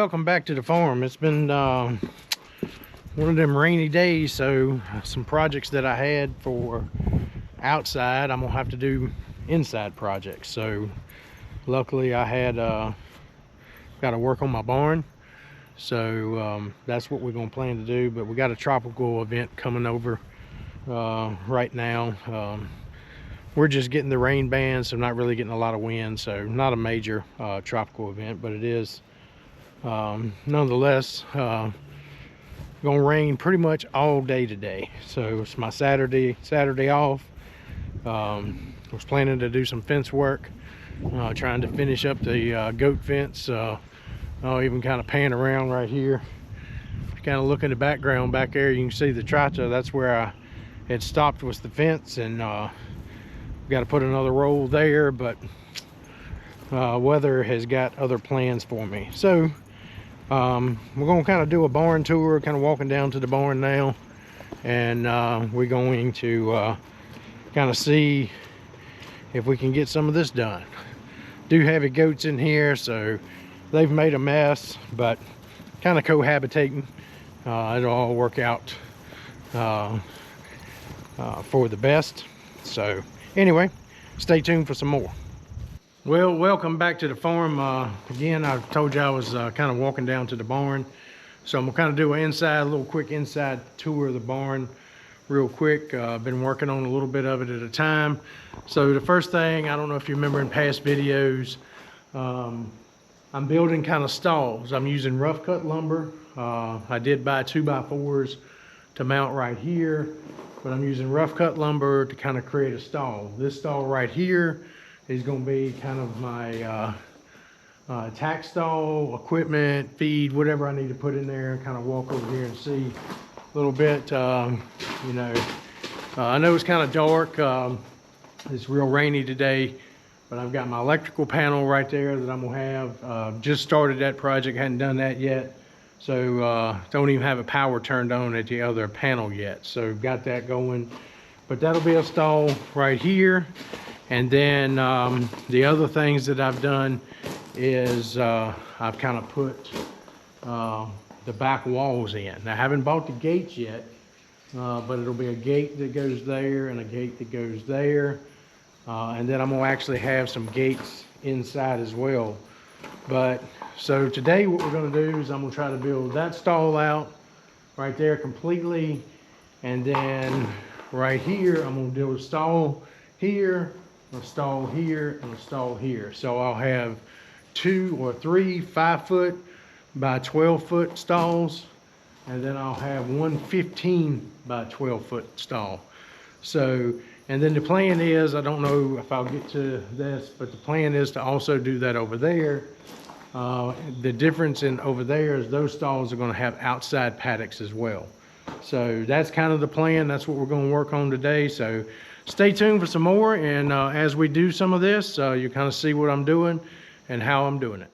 welcome back to the farm. It's been one of them rainy days, so some projects that I had for outside, I'm gonna have to do inside projects. So luckily I had got to work on my barn, so that's what we're gonna plan to do. But we got a tropical event coming over right now. We're just getting the rain band, so not really getting a lot of wind, so not a major tropical event, but it is nonetheless gonna rain pretty much all day today. So it's my Saturday off. Was planning to do some fence work, trying to finish up the goat fence. I'll even kind of pan around right here. Kind of look in the background back there, you can see the tractor. That's where I had stopped with the fence, and got to put another roll there, but weather has got other plans for me. So we're going to kind of do a barn tour, kind of walking down to the barn now, and we're going to kind of see if we can get some of this done. Do have goats in here, so they've made a mess, but kind of cohabitating. It'll all work out for the best. So anyway, stay tuned for some more. Well, welcome back to the farm. Again, I told you I was kind of walking down to the barn, so I'm gonna kind of do a little quick inside tour of the barn real quick. I've been working on a little bit of it at a time. So the first thing, I don't know if you remember in past videos, I'm building kind of stalls. I'm using rough cut lumber. I did buy 2x4s to mount right here, but I'm using rough cut lumber to kind of create a stall. This stall right here is going to be kind of my tack stall, equipment, feed, whatever I need to put in there. Kind of walk over here and see a little bit. You know, I know it's kind of dark. It's real rainy today, but I've got my electrical panel right there that I'm gonna have. Just started that project, hadn't done that yet. So don't even have a power turned on at the other panel yet. So got that going, but that'll be a stall right here. And then the other things that I've done is I've kind of put the back walls in. I haven't bought the gates yet, but it'll be a gate that goes there and a gate that goes there. And then I'm gonna actually have some gates inside as well. But so today what we're gonna do is I'm gonna try to build that stall out right there completely. And then right here, I'm gonna do a stall here, a stall here, and a stall here. So I'll have 2 or 3 5-foot by 12-foot stalls, and then I'll have 1 15 by 12-foot stall. So, and then the plan is, I don't know if I'll get to this, but the plan is to also do that over there. The difference in over there is those stalls are going to have outside paddocks as well. So that's kind of the plan. That's what we're going to work on today. So stay tuned for some more, and as we do some of this, you kind of see what I'm doing and how I'm doing it.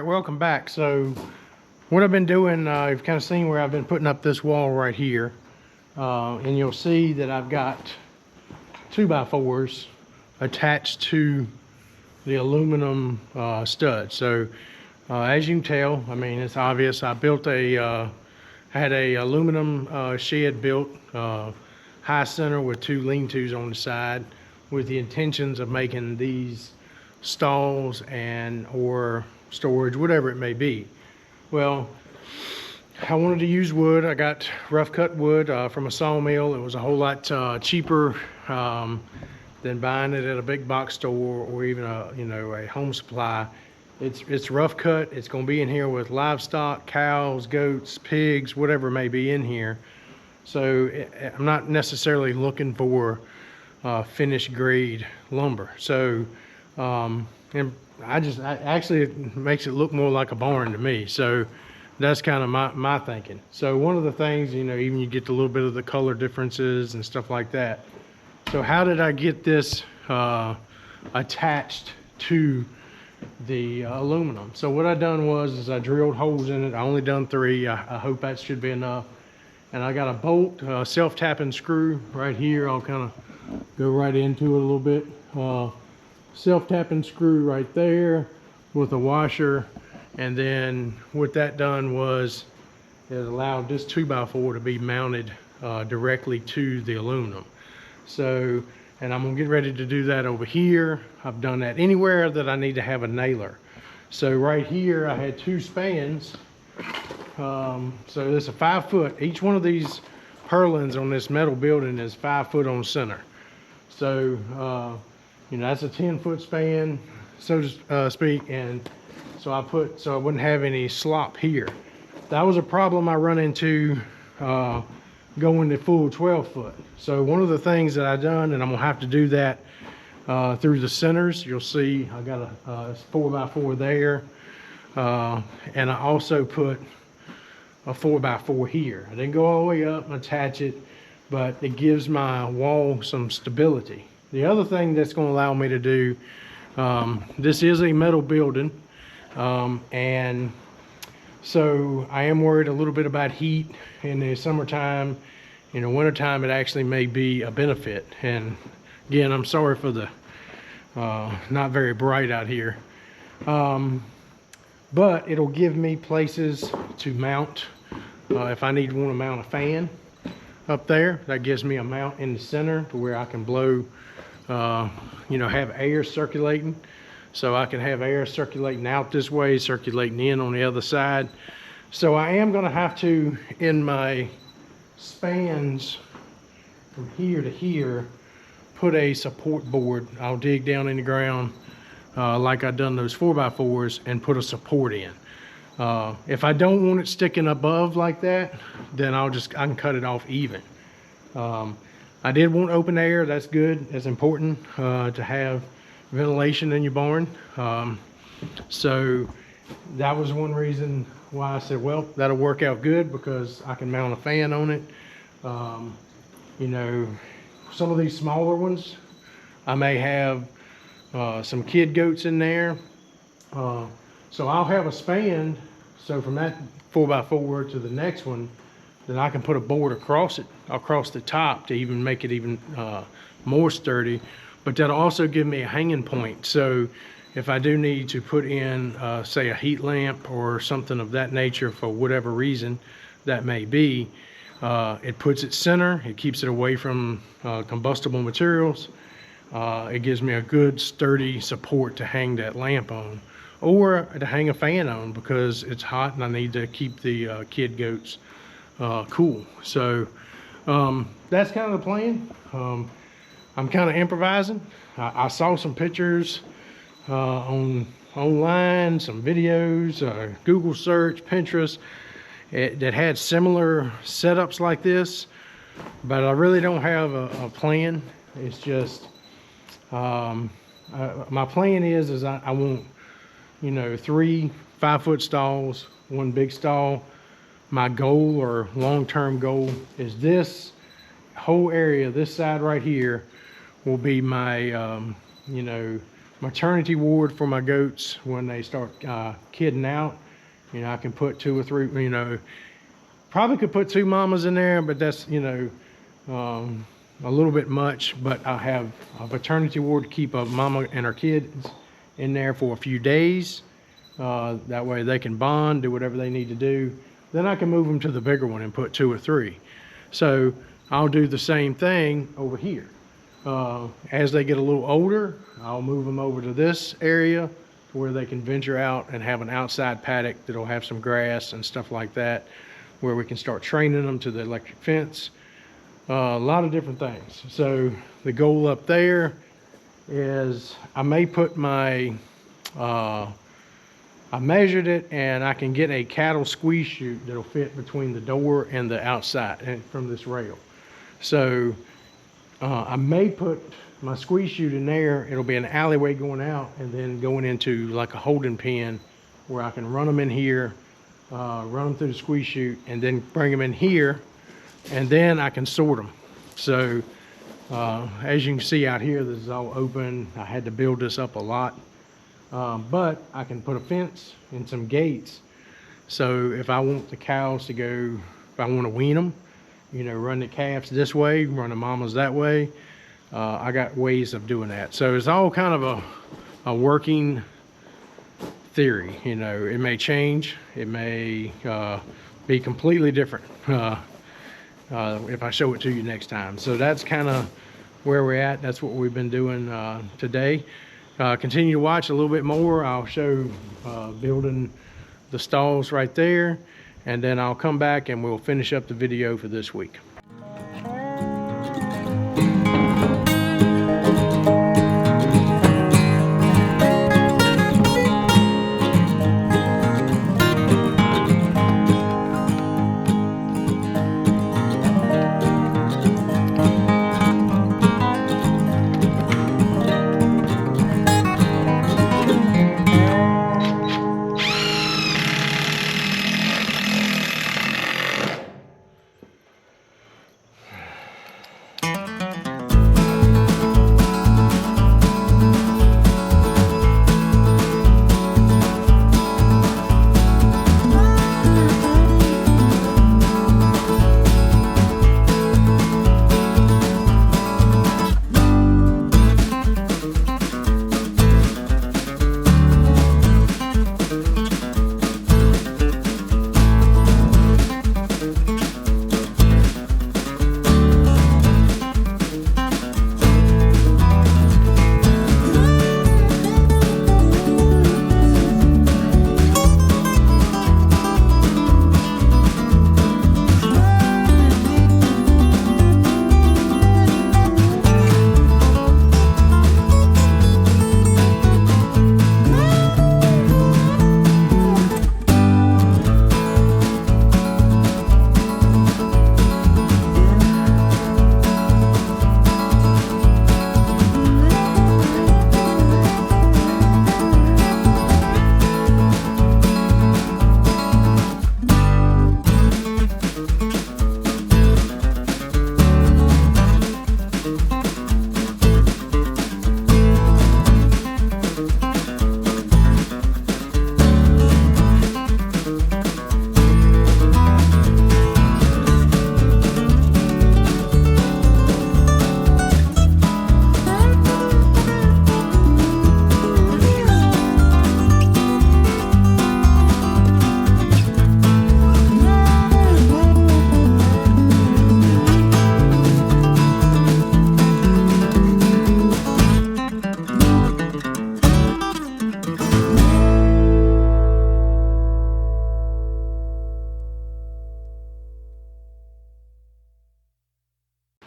right, welcome back. So what I've been doing, you've kind of seen where I've been putting up this wall right here, and you'll see that I've got 2x4s attached to the aluminum stud. So as you can tell, I mean, it's obvious. I built had a aluminum shed built, high center with 2 lean-tos on the side, with the intentions of making these stalls and or storage, whatever it may be. Well, I wanted to use wood. I got rough cut wood from a sawmill. It was a whole lot cheaper than buying it at a big box store or even a home supply. It's rough cut. It's going to be in here with livestock, cows, goats, pigs, whatever may be in here. So I'm not necessarily looking for finished grade lumber. So and actually it makes it look more like a barn to me. So that's kind of my thinking. So one of the things, even you get a little bit of the color differences and stuff like that. So how did I get this attached to the aluminum? So what I done was I drilled holes in it. I only done 3. I hope that should be enough. And I got a bolt, self-tapping screw right here. I'll kind of go right into it a little bit. Self-tapping screw right there with a washer. And then what that done was it allowed this 2x4 to be mounted directly to the aluminum. So, and I'm gonna get ready to do that over here. I've done that anywhere that I need to have a nailer. So right here I had 2 spans. So there's a 5 foot. Each one of these purlins on this metal building is 5 foot on center. So that's a 10-foot span, so to speak. And so I wouldn't have any slop here. That was a problem I run into going to full 12 foot. So one of the things that I done, and I'm gonna have to do that through the centers. You'll see I got a 4x4 there, and I also put a 4x4 here. I didn't go all the way up and attach it, but it gives my wall some stability. The other thing that's going to allow me to do, this is a metal building, and so I am worried a little bit about heat in the summertime. In the wintertime, it actually may be a benefit. And again, I'm sorry for the not very bright out here, but it'll give me places to mount. If I want to mount a fan up there, that gives me a mount in the center to where I can blow, have air circulating. So I can have air circulating out this way, circulating in on the other side. So I am going to have to, in my spans from here to here, put a support board. I'll dig down in the ground like I've done those 4x4s and put a support in. If I don't want it sticking above like that, then I can cut it off even. I did want open air. That's good. That's important to have ventilation in your barn. So that was one reason why I said, well, that'll work out good because I can mount a fan on it. Some of these smaller ones, I may have some kid goats in there. So I'll have a span. So from that 4x4 to the next one, then I can put a board across it, across the top, to even make it even more sturdy. But that'll also give me a hanging point. So if I do need to put in, say, a heat lamp or something of that nature for whatever reason that may be, it puts it center. It keeps it away from combustible materials. It gives me a good sturdy support to hang that lamp on, or to hang a fan on because it's hot and I need to keep the kid goats cool. So that's kind of the plan. I'm kind of improvising. I saw some pictures online, some videos, Google search, Pinterest, that had similar setups like this, but I really don't have a plan. It's just my plan is I want 3 5-foot stalls, 1 big stall. My goal or long-term goal is this whole area, this side right here, will be my maternity ward for my goats when they start kidding out. You know, I can put 2 or 3, you know, probably could put 2 mamas in there, but that's, you know, a little bit much. But I have a maternity ward to keep a mama and her kids in there for a few days. That way they can bond, do whatever they need to do. Then I can move them to the bigger one and put 2 or 3. So I'll do the same thing over here. As they get a little older, I'll move them over to this area where they can venture out and have an outside paddock that'll have some grass and stuff like that, where we can start training them to the electric fence. A lot of different things. So the goal up there is I may put my, I measured it, and I can get a cattle squeeze chute that'll fit between the door and the outside and from this rail. So I may put my squeeze chute in there. It'll be an alleyway going out and then going into like a holding pen where I can run them in here, run them through the squeeze chute, and then bring them in here, and then I can sort them. So as you can see out here, this is all open. I had to build this up a lot, but I can put a fence and some gates. So if I want the cows to go, if I want to wean them, you know, run the calves this way, run the mamas that way, I got ways of doing that. So it's all kind of a working theory. You know, it may change, it may be completely different if I show it to you next time. So that's kind of where we're at. That's what we've been doing today. Continue to watch a little bit more. I'll show building the stalls right there, and then I'll come back and we'll finish up the video for this week.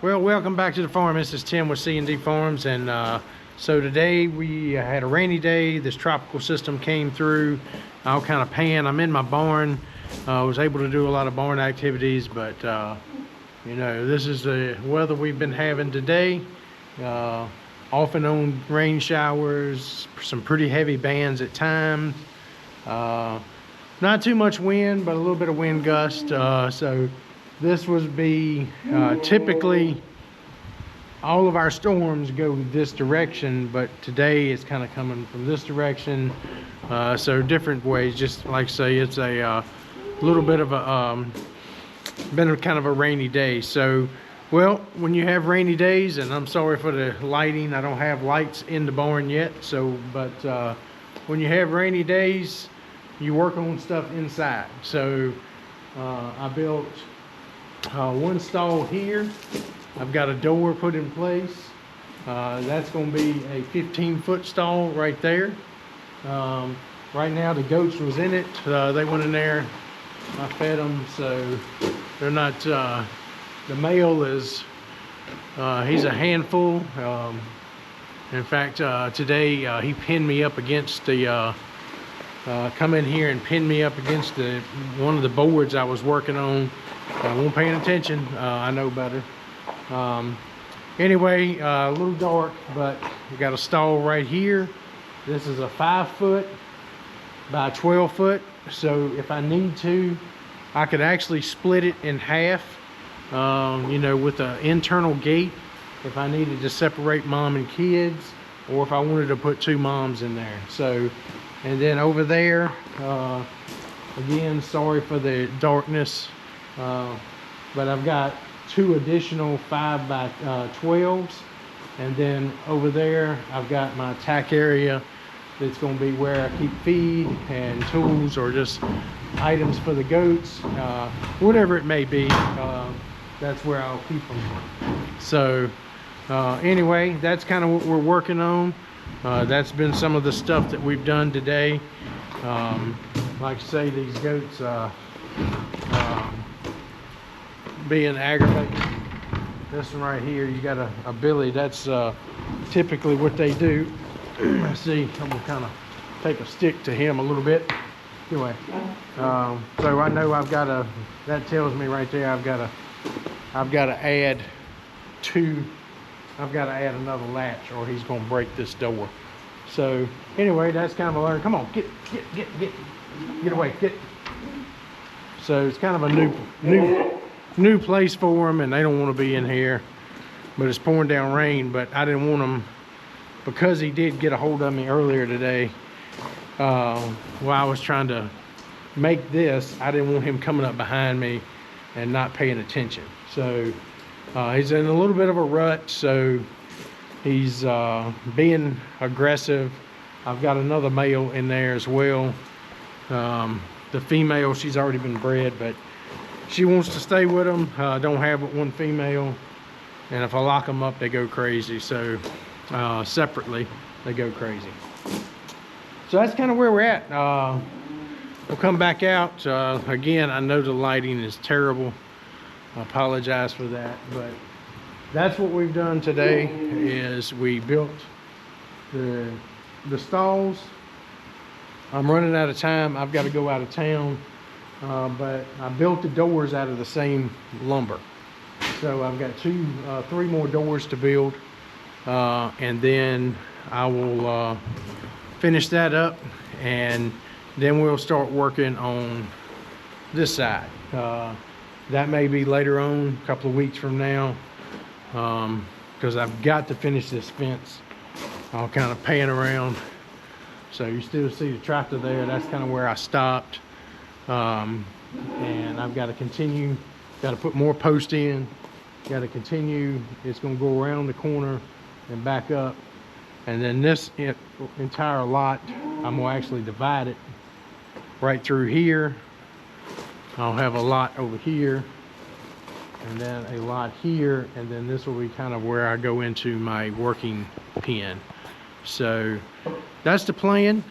Well, welcome back to the farm. This is Tim with C&D Farms, and so today we had a rainy day. This tropical system came through. I'll kind of pan. I'm in my barn. I was able to do a lot of barn activities, but you know, this is the weather we've been having today. Off and on rain showers, some pretty heavy bands at times. Not too much wind, but a little bit of wind gust. So this would be typically all of our storms go this direction, but today it's kind of coming from this direction. So different ways, just like say it's a little bit of a been a kind of a rainy day. So well, when you have rainy days, and I'm sorry for the lighting, I don't have lights in the barn yet, so but when you have rainy days, you work on stuff inside. So I built one stall here. I've got a door put in place. That's going to be a 15-foot stall right there. Right now the goats was in it. They went in there. I fed them, so they're not. The male is he's a handful. In fact, today he pinned me up against the. Come in here and pinned me up against the one of the boards I was working on. I wasn't paying attention. I know better. Anyway, a little dark, but we got a stall right here. This is a 5-foot by 12-foot. So if I need to, I could actually split it in half, you know, with an internal gate if I needed to separate mom and kids, or if I wanted to put 2 moms in there. So, and then over there, again, sorry for the darkness, but I've got 2 additional 5 by 12s, and then over there I've got my tack area that's going to be where I keep feed and tools, or just items for the goats, whatever it may be. That's where I'll keep them. So anyway, that's kind of what we're working on. That's been some of the stuff that we've done today. Like I say, these goats being aggravated. This one right here, you got a billy. That's typically what they do. See, I'm gonna kind of take a stick to him a little bit. Anyway, so I know I've got to. That tells me right there I've got to add 2. I've got to add another latch, or he's gonna break this door. So anyway, that's kind of a learn. Come on, get away, get. So it's kind of a new place for them, and they don't want to be in here. But it's pouring down rain. But I didn't want them, because he did get a hold of me earlier today. While I was trying to make this, I didn't want him coming up behind me and not paying attention. So he's in a little bit of a rut, so he's being aggressive. I've got another male in there as well. The female, she's already been bred, but she wants to stay with him. Don't have but one female, and if I lock them up, they go crazy. So separately, they go crazy. So that's kind of where we're at. We'll come back out. Again, I know the lighting is terrible. I apologize for that, but that's what we've done today. Is we built the stalls. I'm running out of time. I've got to go out of town, but I built the doors out of the same lumber. So I've got 3 more doors to build, and then I will finish that up, and then we'll start working on this side. That may be later on, a couple of weeks from now, because I've got to finish this fence. I'll kind of pan around. So you still see the tractor there. That's kind of where I stopped. And I've got to continue, got to put more posts in, got to continue. It's going to go around the corner and back up. And then this entire lot, I'm going to actually divide it right through here. I'll have a lot over here, and then a lot here, and then this will be kind of where I go into my working pen. So that's the plan.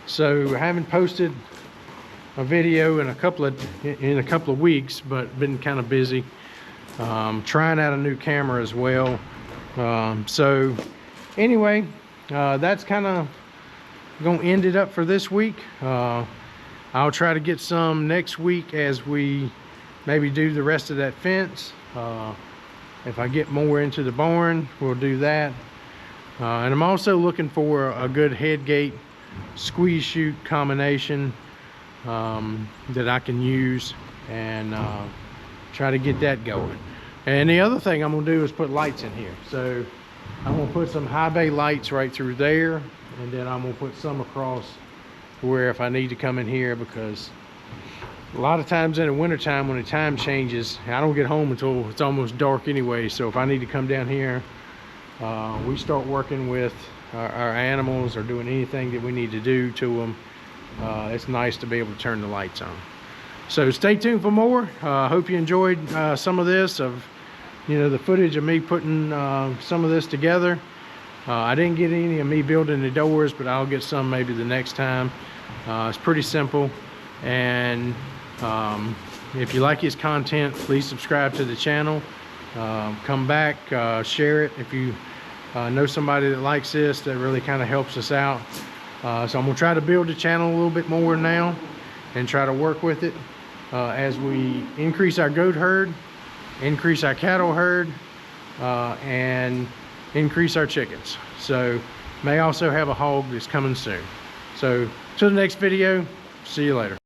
So I haven't posted a video in a couple of weeks, but been kind of busy. Trying out a new camera as well. So anyway, that's kind of gonna end it up for this week. I'll try to get some next week as we maybe do the rest of that fence. If I get more into the barn, we'll do that. And I'm also looking for a good head gate squeeze chute combination that I can use, and try to get that going. And the other thing I'm gonna do is put lights in here. So I'm gonna put some high bay lights right through there, and then I'm gonna put some across where if I need to come in here, because a lot of times in the wintertime when the time changes, I don't get home until it's almost dark anyway. So if I need to come down here, we start working with our animals or doing anything that we need to do to them, it's nice to be able to turn the lights on. So stay tuned for more. Hope you enjoyed some of this, of the footage of me putting some of this together. I didn't get any of me building the doors, but I'll get some maybe the next time. It's pretty simple, and if you like his content, please subscribe to the channel. Come back, share it if you know somebody that likes this. That really kind of helps us out. So I'm gonna try to build the channel a little bit more now and try to work with it as we increase our goat herd, increase our cattle herd, and increase our chickens. So may also have a hog that's coming soon. So till the next video, see you later.